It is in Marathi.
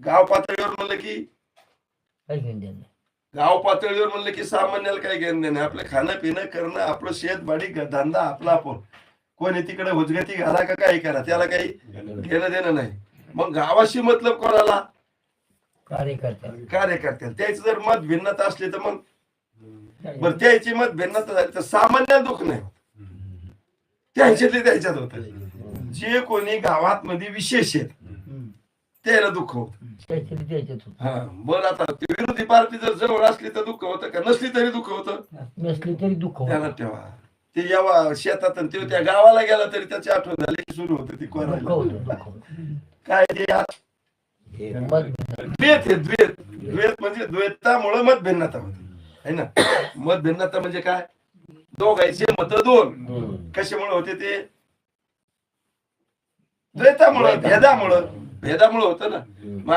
गाव पातळीवर म्हणलं की काही घेऊन देणं नाही. गाव पातळीवर म्हणलं की सामान्याला काही घेणं देणं नाही. आपलं खाणं पिणं करणं, आपलं शेतबाडी धंदा आपला आपण. कोणी तिकडे हुजगती घाला का काही करा, त्याला काही घेणं देणं नाही. मग गावाशी मतलब कोणाला? कार्यकर्ते कार्यकर्त्याला. त्याची जर मत भिन्नता असली तर मग बरं, त्याची मत भिन्नता झाली तर सामान्य दुःख नाही होत. त्यांच्यातले त्याच्यात होत. जे कोणी गावात मध्ये विशेष आहेत त्याला दुःख होत. त्याच्यात होत. हा बरं, आता ते विरोधी पार्टी जर जवळ असली तर दुःख होतं का? नसली तरी दुःख होतं. नसली तरी दुःख होत. ध्यानात ठेवा. ते जेव्हा शेतात आणि ते त्या गावाला गेला तरी त्याची आठवण झाली की सुरू होते ती दुःख कोणाला होतं, दुःख होतं. काय ते मतभेद. द्वेत आहे. द्वेत म्हणजे द्वैतामुळे मतभिन्नता होते है ना. मतभिन्नता म्हणजे काय? दोघांचे मत दोन. कशामुळे होते ते? द्वैतामुळे, भेदामुळे होतं ना. मग